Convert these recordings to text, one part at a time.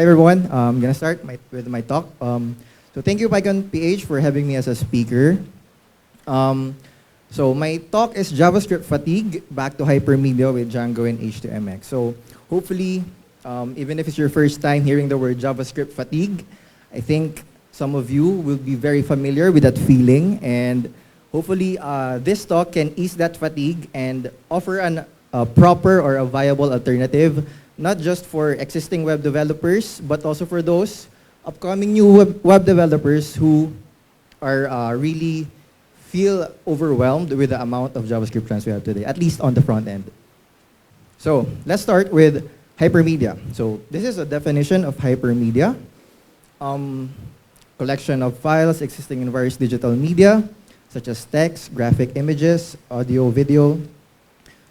everyone. I'm gonna start with my talk. So thank you, PyCon PH, for having me as a speaker. So my talk is JavaScript fatigue, back to Hypermedia with Django and HTMX. So hopefully, even if it's your first time hearing the word JavaScript fatigue, I think some of you will be very familiar with that feeling, and hopefully this talk can ease that fatigue and offer a proper or a viable alternative, not just for existing web developers, but also for those upcoming new web developers who are really feel overwhelmed with the amount of JavaScript trends we have today, at least on the front end. So let's start with Hypermedia. So this is a definition of Hypermedia. Collection of files existing in various digital media, such as text, graphic images, audio, video.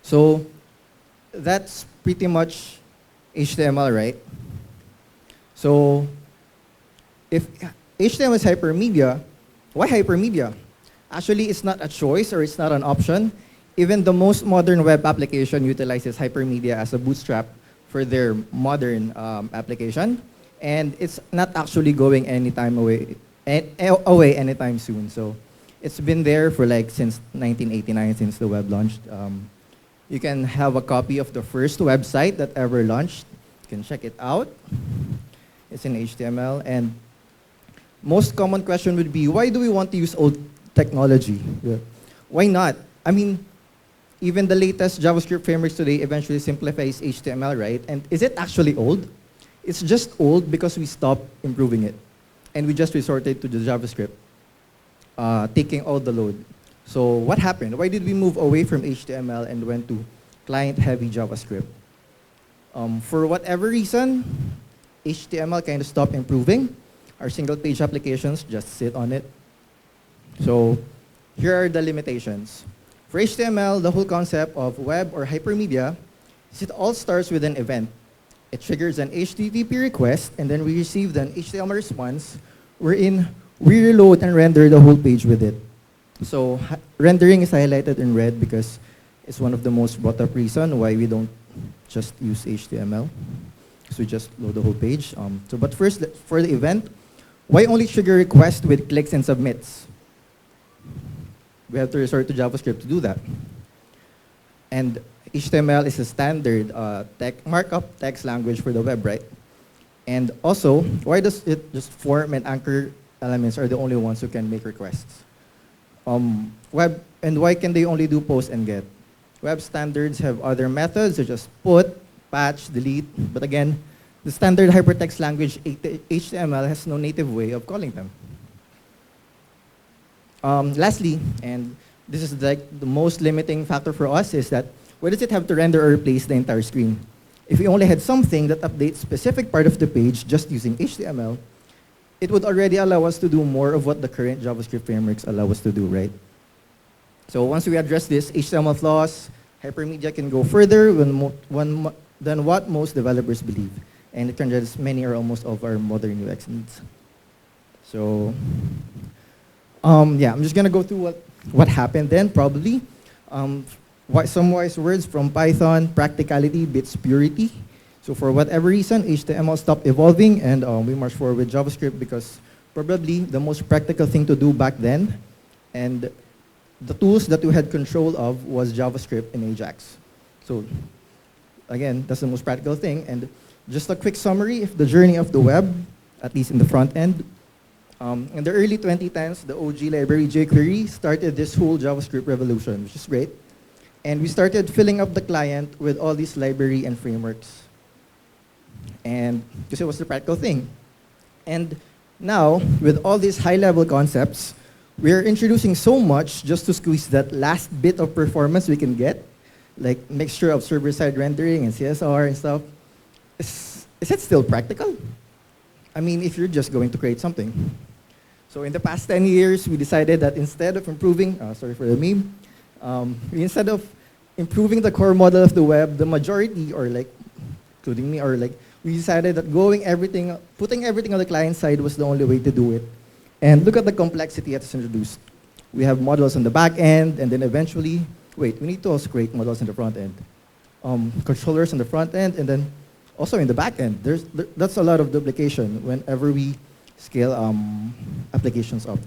So that's pretty much HTML, right? So if HTML is hypermedia, why hypermedia? Actually, it's not a choice or it's not an option. Even the most modern web application utilizes hypermedia as a bootstrap for their modern application. And it's not actually going away anytime soon. So it's been there for like since 1989, since the web launched. You can have a copy of the first website that ever launched. You can check it out. It's in HTML. And most common question would be, why do we want to use old technology? Yeah. Why not? I mean, even the latest JavaScript frameworks today eventually simplifies HTML, right? And is it actually old? It's just old because we stopped improving it. And we just resorted to the JavaScript, taking all the load. So what happened? Why did we move away from HTML and went to client-heavy JavaScript? For whatever reason, HTML kind of stopped improving. Our single-page applications just sit on it. So here are the limitations. For HTML, the whole concept of web or hypermedia is it all starts with an event. It triggers an HTTP request, and then we receive an HTML response wherein we reload and render the whole page with it. So rendering is highlighted in red because it's one of the most brought up reasons why we don't just use HTML. So we just load the whole page. But first, for the event, why only trigger request with clicks and submits? We have to resort to JavaScript to do that. And HTML is a standard markup text language for the web, right? And also, why does it just form and anchor elements are the only ones who can make requests? Web, and why can they only do post and get? Web standards have other methods such as put, patch, delete, but again, the standard hypertext language HTML has no native way of calling them. Lastly, and this is like the most limiting factor for us, is that why does it have to render or replace the entire screen? If we only had something that updates specific part of the page just using HTML, it would already allow us to do more of what the current JavaScript frameworks allow us to do, right? So once we address this HTML flaws, Hypermedia can go further than what most developers believe. And it can address many or almost of our modern UX needs. So, yeah, I'm just gonna go through what happened then, probably. Some wise words from Python: practicality beats purity. So for whatever reason, HTML stopped evolving, and we marched forward with JavaScript because probably the most practical thing to do back then, and the tools that we had control of was JavaScript and Ajax. So again, that's the most practical thing. And just a quick summary of the journey of the web, at least in the front end. In the early 2010s, the OG library jQuery started this whole JavaScript revolution, which is great. And we started filling up the client with all these library and frameworks. And because it was the practical thing. And now, with all these high-level concepts, we're introducing so much just to squeeze that last bit of performance we can get, like mixture of server-side rendering and CSR and stuff. Is it still practical? I mean, if you're just going to create something. So in the past 10 years, we decided that instead of improving, sorry for the meme, instead of improving the core model of the web, the majority, or like, including me, or like, we decided that putting everything on the client side was the only way to do it. And look at the complexity that's introduced. We have models on the back end, and then eventually, we need to also create models on the front end. Controllers on the front end, and then Also in the backend, that's a lot of duplication whenever we scale applications up.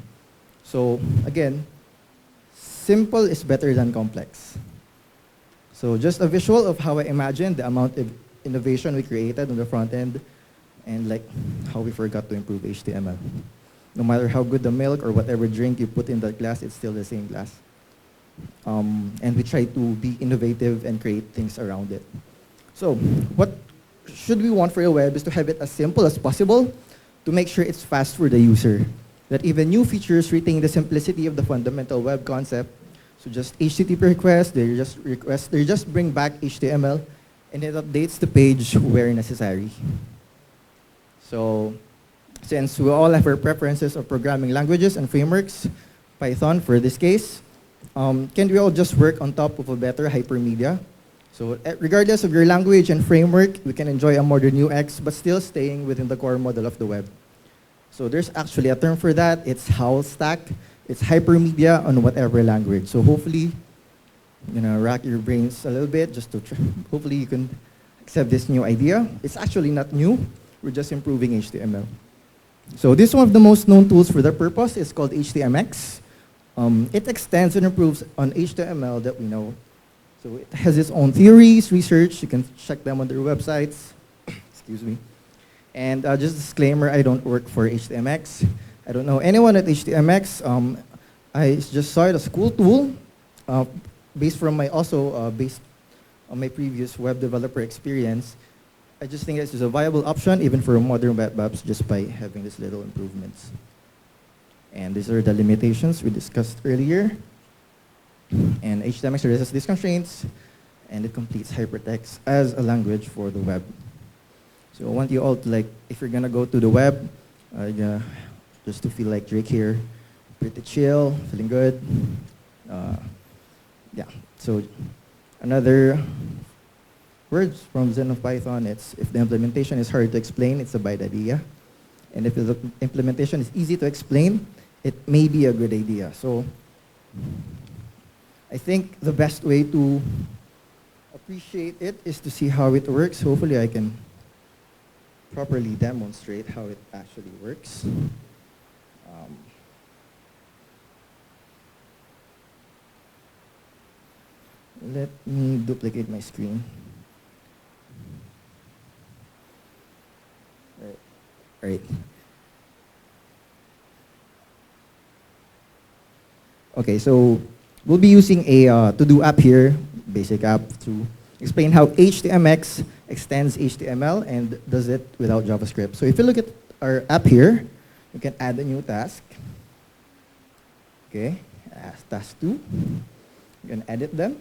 So again, simple is better than complex. So just a visual of how I imagine the amount of innovation we created on the front end and like how we forgot to improve HTML. No matter how good the milk or whatever drink you put in that glass, it's still the same glass. And we try to be innovative and create things around it. So what should we want for a web is to have it as simple as possible to make sure it's fast for the user. That even new features retain the simplicity of the fundamental web concept. So just HTTP request, they just bring back HTML and it updates the page where necessary. So since we all have our preferences of programming languages and frameworks, Python for this case, can we all just work on top of a better hypermedia? So regardless of your language and framework, we can enjoy a modern UX, but still staying within the core model of the web. So there's actually a term for that. It's howl stack. It's hypermedia on whatever language. So hopefully, rack your brains a little bit just to hopefully you can accept this new idea. It's actually not new. We're just improving HTML. So this is one of the most known tools for that purpose. It's called HTMX. It extends and improves on HTML that we know. So it has its own theories, research. You can check them on their websites. Excuse me. And just a disclaimer, I don't work for HTMX. I don't know anyone at HTMX. I just saw it as a cool tool based on my previous web developer experience. I just think it's just a viable option even for modern web apps just by having these little improvements. And these are the limitations we discussed earlier. And HTMX addresses these constraints, and it completes hypertext as a language for the web. So I want you all to if you're gonna go to the web, just to feel like Drake here, pretty chill, feeling good. Yeah, so another words from Zen of Python, it's if the implementation is hard to explain, it's a bad idea. And if the implementation is easy to explain, it may be a good idea. So I think the best way to appreciate it is to see how it works. Hopefully I can properly demonstrate how it actually works. Let me duplicate my screen. Right. Okay, so we'll be using a to-do app here, basic app, to explain how HTMX extends HTML and does it without JavaScript. So if you look at our app here, you can add a new task. Okay, task 2. You can edit them.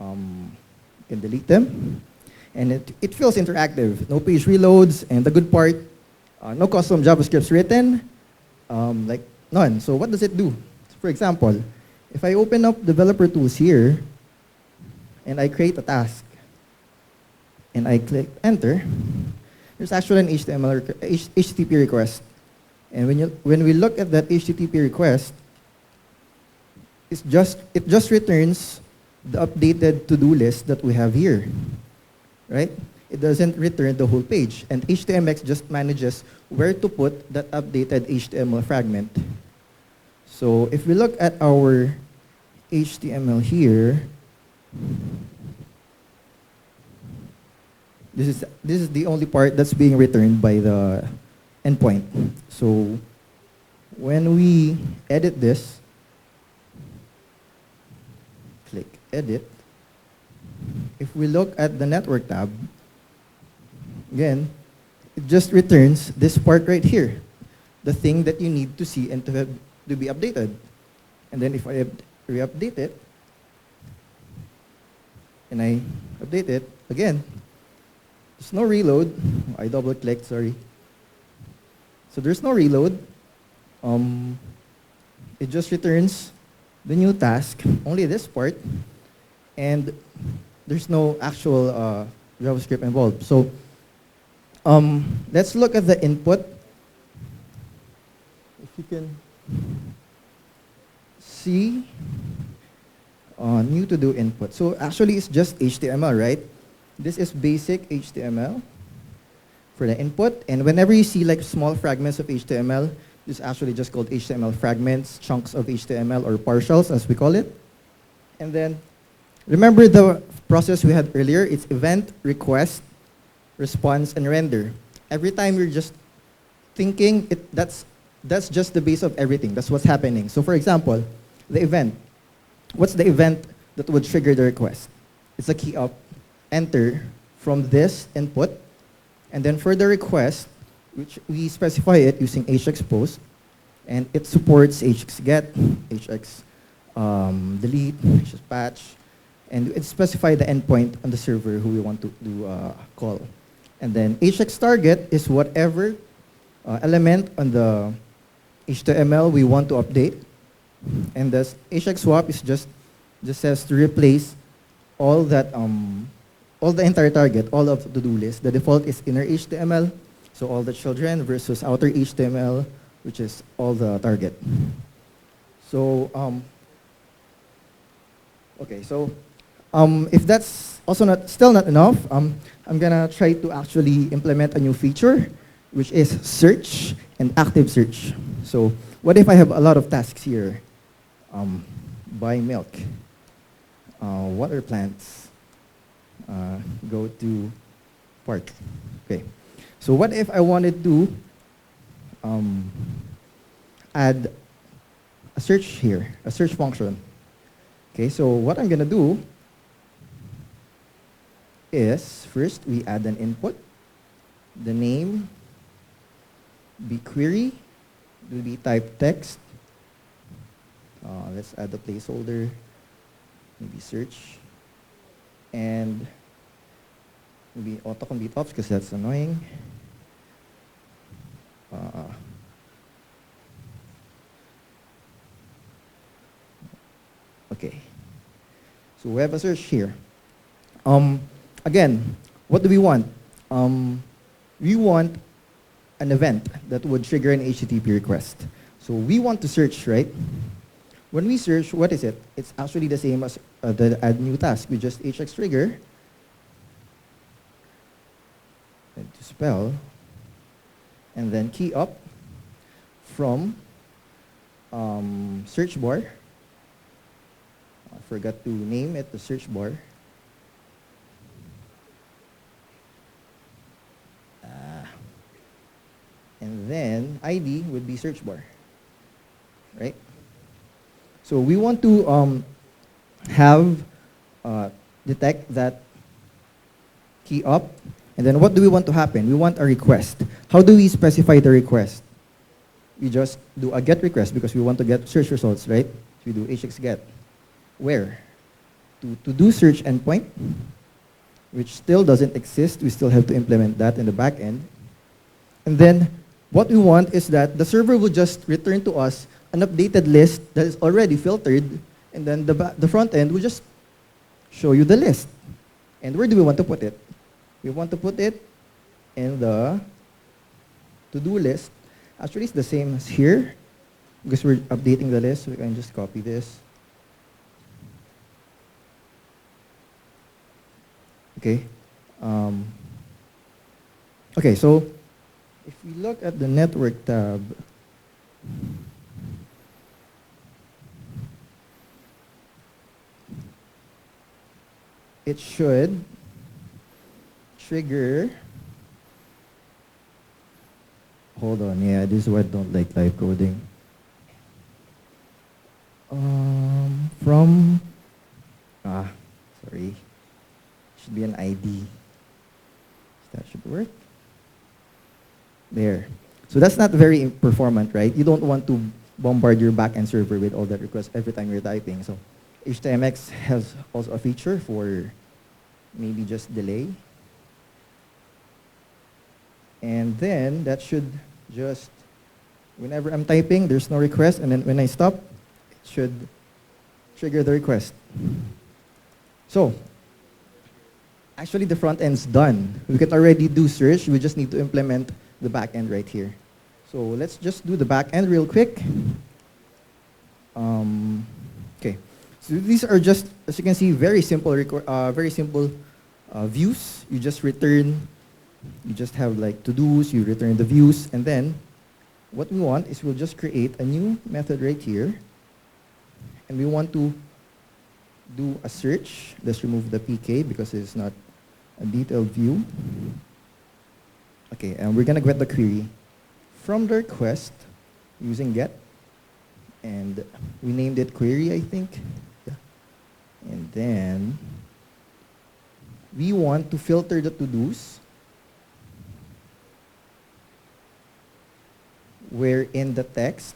You can delete them. And it feels interactive. No page reloads, and the good part, no custom JavaScripts written, like none. So what does it do? For example, if I open up developer tools here, and I create a task, and I click enter, there's actually an HTTP request. And when we look at that HTTP request, it just returns the updated to-do list that we have here, right? It doesn't return the whole page. And HTMX just manages where to put that updated HTML fragment. So if we look at our HTML here, this is the only part that's being returned by the endpoint. So when we edit this, click edit. If we look at the network tab, again, it just returns this part right here, the thing that you need to see and to be updated. And then if I re-update it, and I update it, again, there's no reload. I double clicked, sorry. So there's no reload. It just returns the new task, only this part, and there's no actual JavaScript involved. So let's look at the input. If you can see new to do input. So actually it's just HTML, right? This is basic HTML for the input. And whenever you see like small fragments of HTML, this is actually just called HTML fragments, chunks of HTML, or partials as we call it. And then remember the process we had earlier. It's event, request, response, and render. Every time you're just thinking, that's just the base of everything. That's what's happening. So for example, the event. What's the event that would trigger the request? It's a key up, enter from this input, and then for the request, which we specify it using hexpost, and it supports hxget, hx delete, hxpatch, and it specifies the endpoint on the server who we want to do call. And then hxtarget is whatever element on the HTML we want to update. And the hxswap is just says to replace all that all the entire target, all of the do list. The default is inner HTML, so all the children versus outer HTML, which is all the target. So okay, so if that's also still not enough, I'm gonna try to actually implement a new feature, which is search and active search. So what if I have a lot of tasks here? Buy milk, water plants, go to park. Okay, so what if I wanted to add a search here, a search function? Okay, so what I'm gonna do is first we add an input. The name be query, will be type text. Let's add the placeholder, maybe search, and maybe autocomplete ops because that's annoying. Okay, so we have a search here. Again, what do we want? We want an event that would trigger an HTTP request. So we want to search, right? When we search, what is it? It's actually the same as the add new task. We just hx trigger and to spell, and then key up from search bar. I forgot to name it the search bar. And then ID would be search bar, right? So we want to have detect that key up, and then what do we want to happen? We want a request. How do we specify the request? We just do a get request because we want to get search results, right? So we do hxget. Where? To do search endpoint, which still doesn't exist. We still have to implement that in the back end. And then what we want is that the server will just return to us an updated list that is already filtered, and then the front end will just show you the list. And where do we want to put it? We want to put it in the to-do list. Actually, it's the same as here because we're updating the list, so we can just copy this. Okay. Okay, so if we look at the network tab, it should trigger. Hold on, yeah, this is why I don't like live coding. Sorry. Should be an ID. That should work. There. So that's not very performant, right? You don't want to bombard your backend server with all that requests every time you're typing. So HTMX has also a feature for maybe just delay. And then that should just, whenever I'm typing, there's no request, and then when I stop, it should trigger the request. So actually the front end's done. We can already do search, we just need to implement the back end right here. So let's just do the back end real quick. Okay, so these are just, as you can see, very simple views, you just return, you just have like to-dos, you return the views, and then what we want is we'll just create a new method right here, and we want to do a search. Let's remove the PK because it's not a detailed view. Okay, and we're gonna get the query from the request using get, and we named it query, I think. Yeah. And then we want to filter the to-dos wherein the text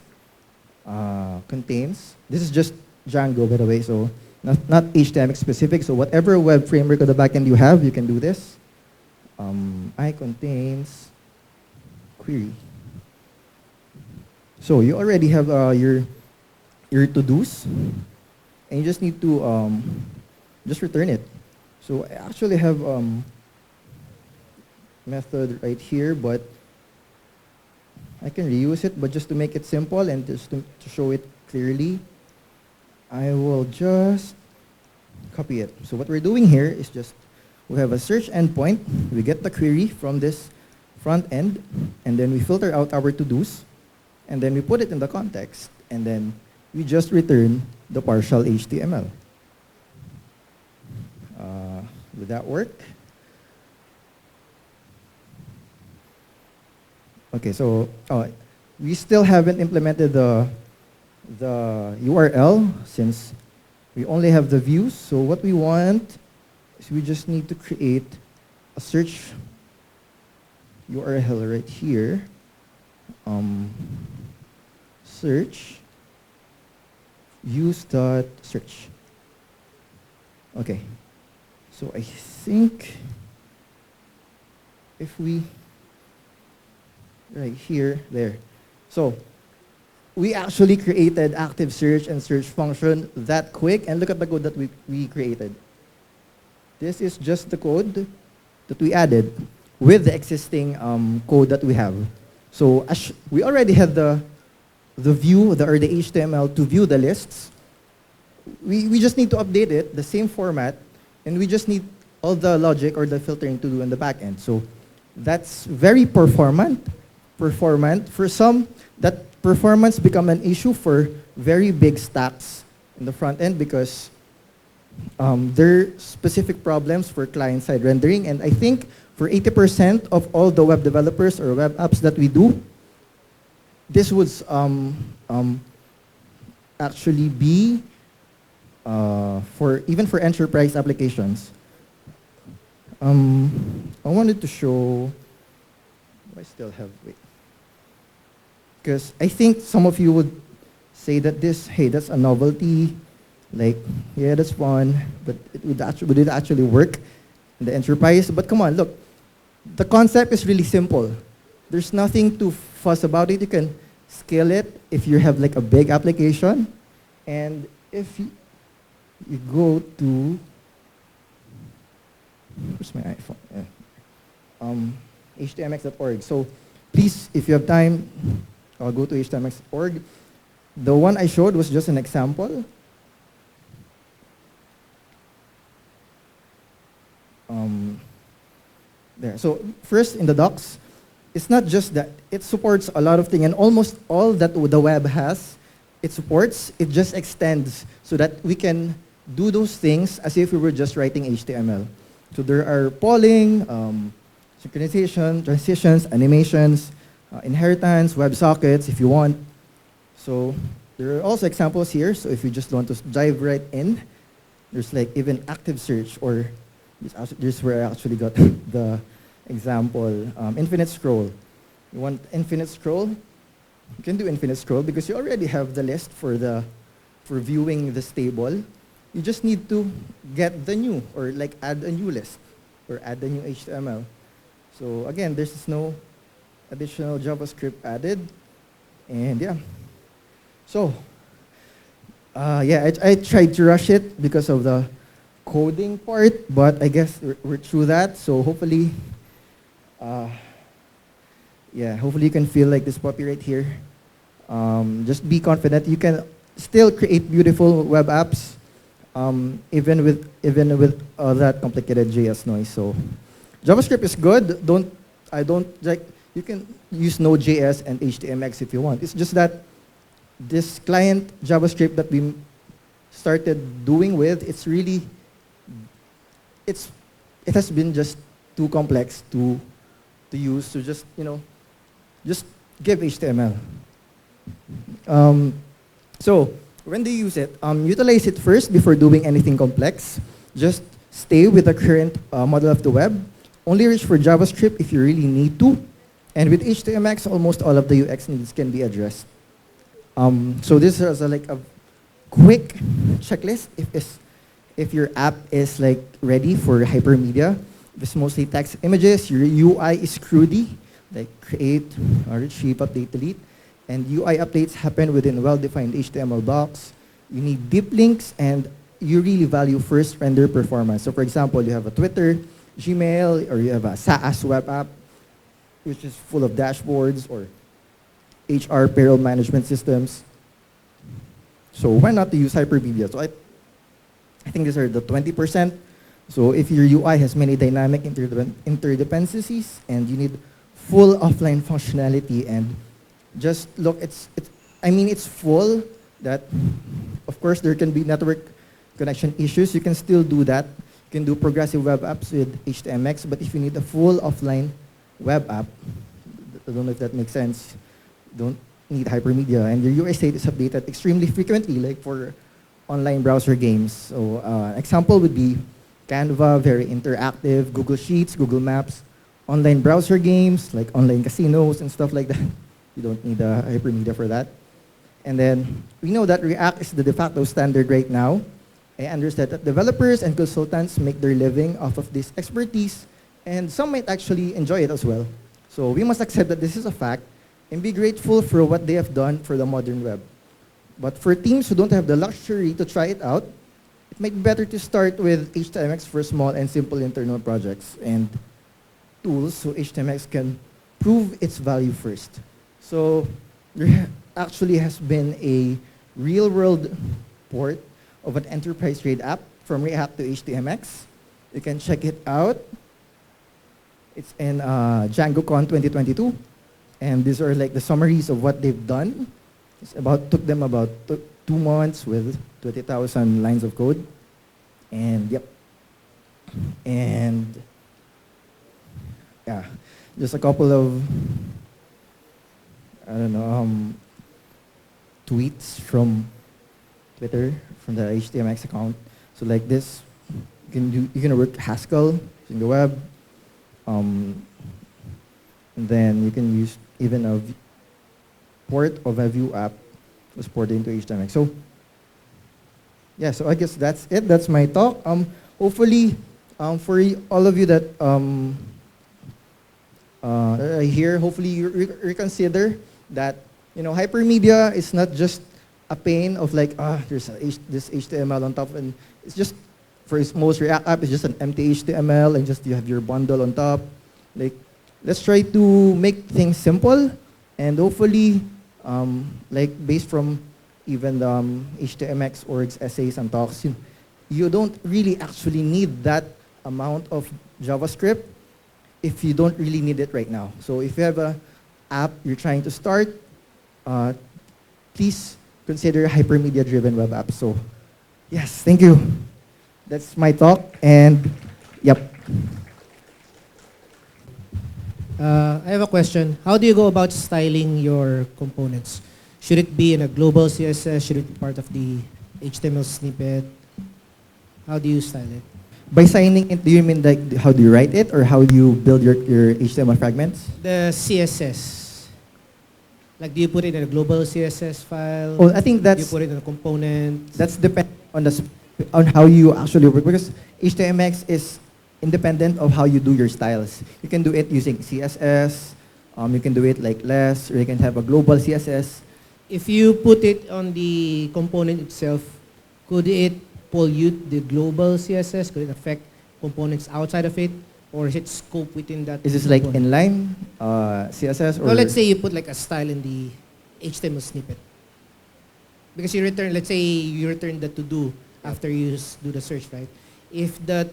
contains, this is just Django, by the way, so not HTMX specific, so whatever web framework of the backend you have, you can do this. I contains query. So you already have your to-dos, and you just need to just return it. So I actually have method right here, but I can reuse it, but just to make it simple and just to show it clearly, I will just copy it. So what we're doing here is just, we have a search endpoint, we get the query from this front end, and then we filter out our to-dos, and then we put it in the context, and then we just return the partial HTML. Would that work? Okay, so we still haven't implemented the URL since we only have the views. So what we want is we just need to create a search URL right here. Search use.search. Okay, so I think if we right here, there. So we actually created active search and search function that quick, and look at the code that we created. This is just the code that we added with the existing code that we have. So we already had the view or the HTML to view the lists. We just need to update it, the same format, and we just need all the logic or the filtering to do in the back end. So that's very performant. For some, that performance become an issue for very big stacks in the front end because there are specific problems for client-side rendering, and I think for 80% of all the web developers or web apps that we do, this would actually be even for enterprise applications. I wanted to show. I still have wait. Because I think some of you would say that hey, that's a novelty. Like, yeah, that's fun, but would it actually work in the enterprise? But come on, look, the concept is really simple. There's nothing to fuss about it. You can scale it if you have like a big application, and if you go to, where's my iPhone? Yeah. HTMX.org. So please, if you have time, I'll go to HTMX.org. The one I showed was just an example. There. So first, in the docs, it's not just that. It supports a lot of things, and almost all that the web has, it supports. It just extends so that we can do those things as if we were just writing HTML. So there are polling, synchronization, transitions, animations, inheritance, WebSockets if you want. So there are also examples here. So if you just want to dive right in, there's like even active search, or this is where I actually got the example. Infinite scroll. You want infinite scroll? You can do infinite scroll because you already have the list for viewing this table. You just need to get the new, or like add a new list, or add the new HTML. So again, there's no additional JavaScript added, and yeah. So yeah, I tried to rush it because of the coding part, but I guess we're through that. So hopefully, yeah, hopefully you can feel like this puppy right here. Just be confident. You can still create beautiful web apps even with all that complicated JS noise. So JavaScript is good. I don't like, you can use Node.js and HTMX if you want. It's just that this client JavaScript that we started doing with, it has been just too complex to use, to just, just give HTML. So when they use it, utilize it first before doing anything complex. Just stay with the current model of the web. Only reach for JavaScript if you really need to. And with HTMX, almost all of the UX needs can be addressed. So this is like a quick checklist if your app is like ready for hypermedia. If it's mostly text images, your UI is CRUD, like create, retrieve, update, delete. And UI updates happen within well-defined HTML blocks. You need deep links, and you really value first render performance. So for example, you have a Twitter, Gmail, or you have a SaaS web app, which is full of dashboards or HR payroll management systems. So why not to use Hypermedia? So I think these are the 20%. So if your UI has many dynamic interdependencies and you need full offline functionality, and just look, it's full, that of course there can be network connection issues. You can still do that. You can do progressive web apps with HTMX, but if you need a full offline web app, I don't know if that makes sense, don't need Hypermedia. And your UI state is updated extremely frequently, like for online browser games. So example would be Canva, very interactive, Google Sheets, Google Maps, online browser games, like online casinos and stuff like that. You don't need Hypermedia for that. And then we know that React is the de facto standard right now. I understand that developers and consultants make their living off of this expertise, and some might actually enjoy it as well. So we must accept that this is a fact and be grateful for what they have done for the modern web. But for teams who don't have the luxury to try it out, it might be better to start with HTMX for small and simple internal projects and tools so HTMX can prove its value first. So there actually has been a real-world port of an enterprise-grade app from React to HTMX. You can check it out. It's in Django+HTMX 2022. And these are like the summaries of what they've done. Took them about 2 months with 20,000 lines of code. And yep. And yeah, just a couple of, I don't know, tweets from Twitter, from the HTMX account. So like this, you can work Haskell in the web. And then you can use even a port of a Vue app was ported into HTMX. So yeah, so I guess that's it. That's my talk. Hopefully, for all of you that are here, hopefully you reconsider that, Hypermedia is not just a pain of like, there's this HTML on top, and it's just, for most React app, it's just an empty HTML, and just you have your bundle on top. Like, let's try to make things simple, and hopefully, like based from even the HTMX orgs essays and talks, you don't really actually need that amount of JavaScript if you don't really need it right now. So if you have an app you're trying to start, please consider Hypermedia-driven web apps. So yes, thank you. That's my talk, and yep. I have a question. How do you go about styling your components? Should it be in a global CSS? Should it be part of the HTML snippet? How do you style it? By signing it, do you mean like how do you write it, or how do you build your HTML fragments? The CSS. Like, do you put it in a global CSS file? Oh, I think Do you put it in a component? that's depend on how you actually work, because HTMX is independent of how you do your styles. You can do it using CSS. You can do it like less, or you can have a global CSS. If you put it on the component itself, could it pollute the global CSS? Could it affect components outside of it? Or is it scope within that? Is this like component? inline CSS, or? No, let's say you put like a style in the HTML snippet. Because you return, let's say you return the to-do after you do the search, right? If the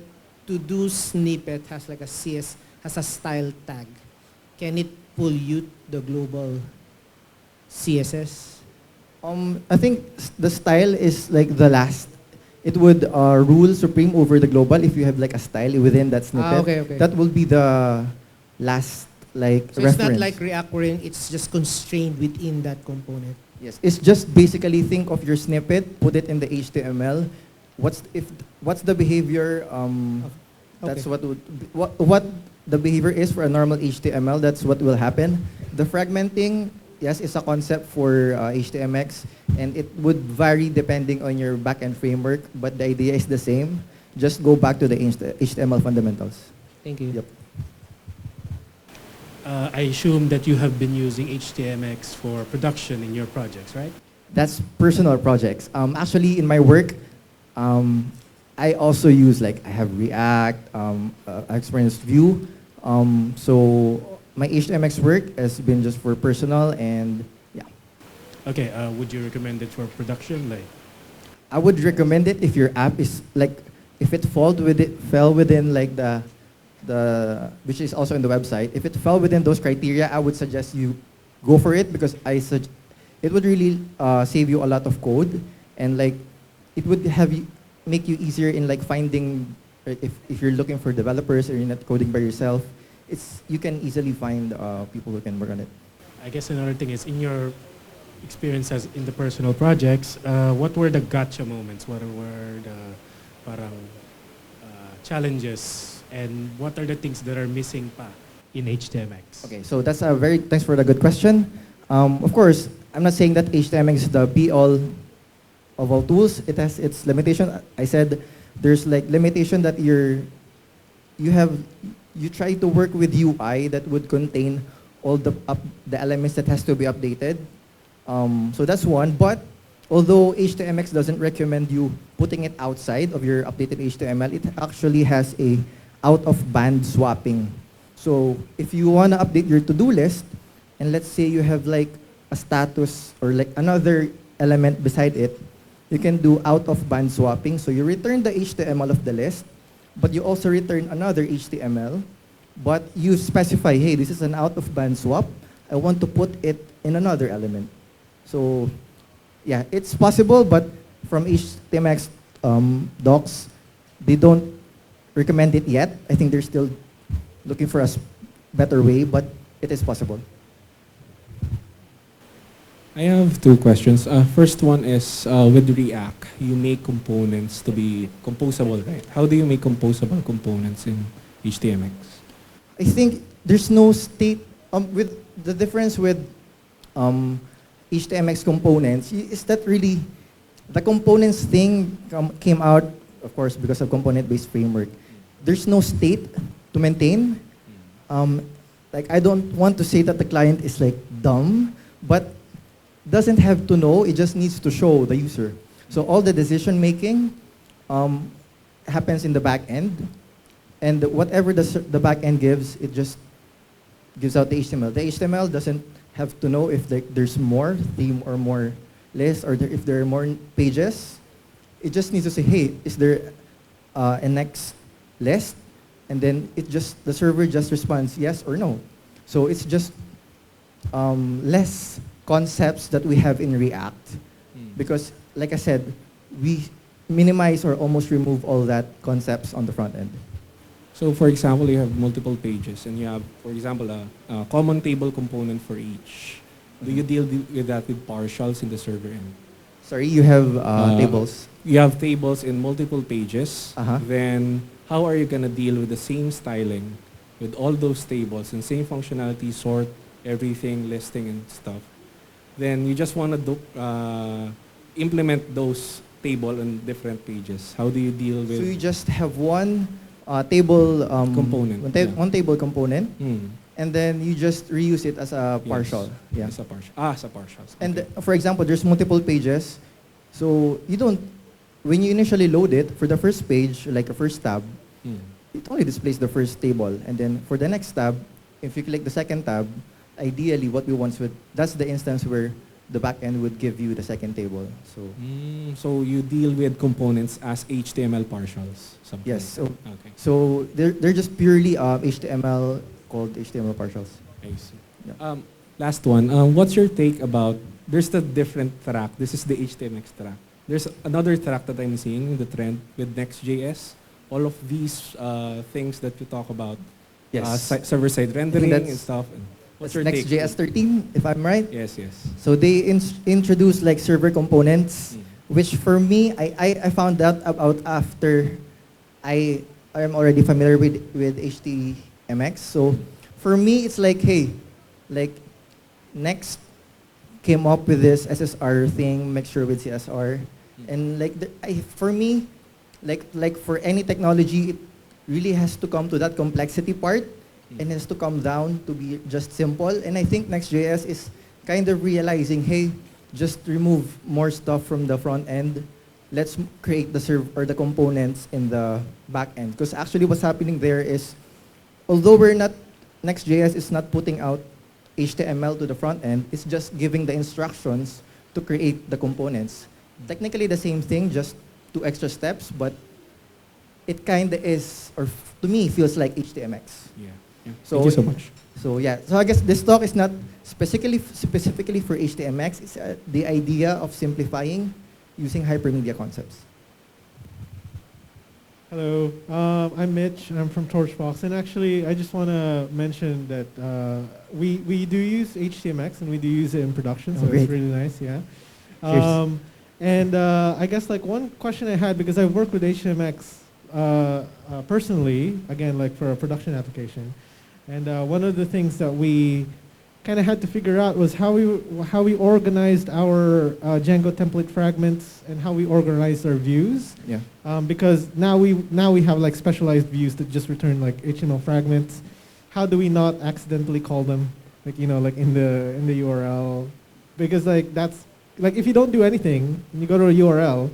to-do snippet has like a has a style tag, can it pull you the global CSS? I think the style is like the last. It would rule supreme over the global if you have like a style within that snippet. Okay. That will be the last like So reference. it's not like React wherein it's just constrained within that component. Yes, it's just basically think of your snippet, put it in the HTML. What's the behavior? That's Okay. what the behavior is for a normal HTML. That's what will happen. The fragmenting, yes, is a concept for HTMX, and it would vary depending on your backend framework. But the idea is the same. Just go back to the HTML fundamentals. Thank you. Yep. I assume that you have been using HTMX for production in your projects, right? That's personal projects. Actually, in my work, I also use like I have React, I experienced Vue. So my HTMX work has been just for personal and yeah. Okay, would you recommend it for production? Like, I would recommend it if your app is like if it fell within like the which is also in the website. If it fell within those criteria, I would suggest you go for it because it would really save you a lot of code and like it would make you easier in like finding if you're looking for developers or you're not coding by yourself. You can easily find people who can work on it. I guess another thing is in your experiences in the personal projects, what were the gotcha moments? What were the parang challenges? And what are the things that are missing pa in HTMX? Okay, so that's thanks for the good question. Of course, I'm not saying that HTMX is the be-all of all tools. It has its limitation. I said there's like limitation that you try to work with UI that would contain all the elements that has to be updated. So that's one. But although HTMX doesn't recommend you putting it outside of your updated HTML, it actually has a out-of-band swapping. So if you want to update your to-do list, and let's say you have like a status or like another element beside it, you can do out-of-band swapping. So you return the HTML of the list, but you also return another HTML, but you specify, hey, this is an out-of-band swap. I want to put it in another element. So yeah, it's possible, but from HTMX docs, they don't recommend it yet. I think they're still looking for a better way, but it is possible. I have two questions. First one is with React, you make components to be composable, right? How do you make composable components in HTMX? I think there's no state, with the difference with HTMX components, is that really, the components thing came out, of course, because of component-based framework. There's no state to maintain. Like I don't want to say that the client is like dumb, but doesn't have to know, it just needs to show the user. So all the decision making happens in the back end, and whatever the back end gives, it just gives out the HTML. The HTML doesn't have to know if there's more theme or more list or if there are more pages. It just needs to say, hey, is there a next list? And then the server just responds yes or no. So it's just less concepts that we have in React. Because like I said, we minimize or almost remove all that concepts on the front end. So for example, you have multiple pages and you have, for example, a common table component for each. Do you deal with that with partials in the server end? Sorry, you have tables. You have tables in multiple pages. Uh-huh. Then how are you going to deal with the same styling with all those tables and same functionality, sort, everything, listing and stuff? Then you just want to implement those table on different pages. How do you deal with? So you just have one table component. One table component, Mm. and then you just reuse it as a partial. Yes. Yeah. As a partial. As a partial. And Okay. for example, there's multiple pages, so you don't. When you initially load it for the first page, like a first tab, Mm. it only displays the first table, and then for the next tab, if you click the second tab, ideally what we want that's the instance where the backend would give you the second table. So So you deal with components as HTML partials. Something. yes, so, Okay. so they're just purely HTML called HTML partials. I see. Yeah. Last one. What's your take about? There's the different track. This is the HTMX track. There's another track that I'm seeing in the trend with Next.js. All of these things that you talk about. Yes. Server-side rendering and that's- stuff. What's That's your take? Next.js 13, if I'm right. Yes, yes. So they introduced like server components, which for me, I found out about after I am already familiar with HTMX. So for me, it's like, hey, like Next came up with this SSR thing, mixture with CSR, and like for me, like for any technology, it really has to come to that complexity part, and has to come down to be just simple. And I think Next.js is kind of realizing, hey, just remove more stuff from the front end. Let's create the or the components in the back end. Because actually what's happening there is, although Next.js is not putting out HTML to the front end, it's just giving the instructions to create the components. Technically the same thing, just 2 extra steps, but it kind of is, or to me, feels like HTMX. Yeah. Yeah. So- Thank you so much. So yeah, so I guess this talk is not specifically for HTMX. It's the idea of simplifying using hypermedia concepts. Hello, I'm Mitch. I'm from Torchbox, and actually, I just want to mention that we do use HTMX and we do use it in production, so Oh, great. it's really nice. Yeah. Cheers. And I guess like one question I had, because I've worked with HTMX personally, again like for a production application, and one of the things that we kind of had to figure out was how we organized our Django template fragments and how we organized our views. Yeah. Because now we have like specialized views that just return like HTML fragments. How do we not accidentally call them like like in the URL? Because like that's like if you don't do anything and you go to a URL,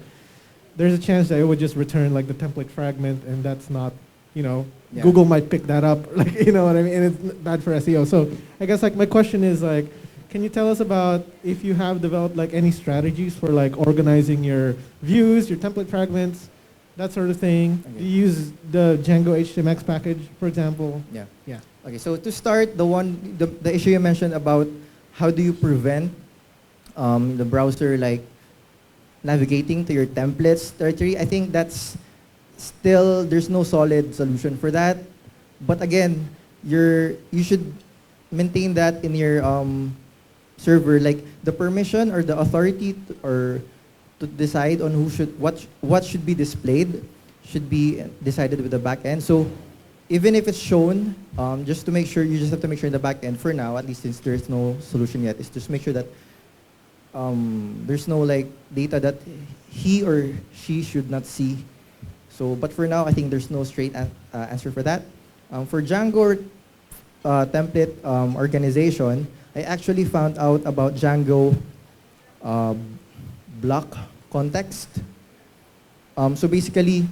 there's a chance that it would just return like the template fragment, and that's not Yeah. Google might pick that up, like what I mean, and it's bad for SEO. So I guess like my question is like, can you tell us about if you have developed like any strategies for like organizing your views, your template fragments, that sort of thing? Okay. Do you use the Django HTMX package, for example? Yeah. Yeah. Okay, so to start, the issue you mentioned about how do you prevent the browser like navigating to your templates territory, I think that's still, there's no solid solution for that. But again, you should maintain that in your server, like the permission or the authority to decide on what should be displayed should be decided with the backend. So even if it's shown, just to make sure, you just have to make sure in the backend for now, at least since there's no solution yet, is just make sure that there's no like data that he or she should not see. So, but for now, I think there's no straight answer for that. For Django template organization, I actually found out about Django block context. So basically,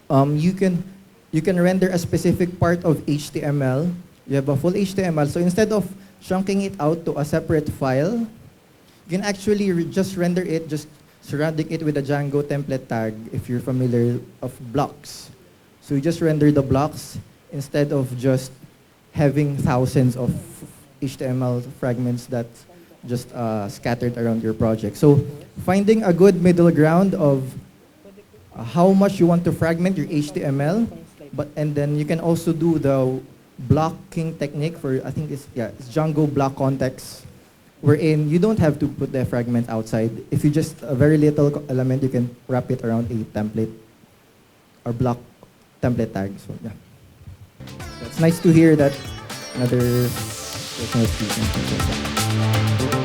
you can render a specific part of HTML. You have a full HTML. So instead of chunking it out to a separate file, you can actually just render it, just surrounding it with a Django template tag, if you're familiar of blocks. So you just render the blocks instead of just having thousands of HTML fragments that just scattered around your project. So finding a good middle ground of how much you want to fragment your HTML, and then you can also do the blocking technique for, I think it's Django block context, wherein you don't have to put the fragment outside. If you just a very little element, you can wrap it around a template or block template tag. So yeah, it's nice to hear that another person is speaking.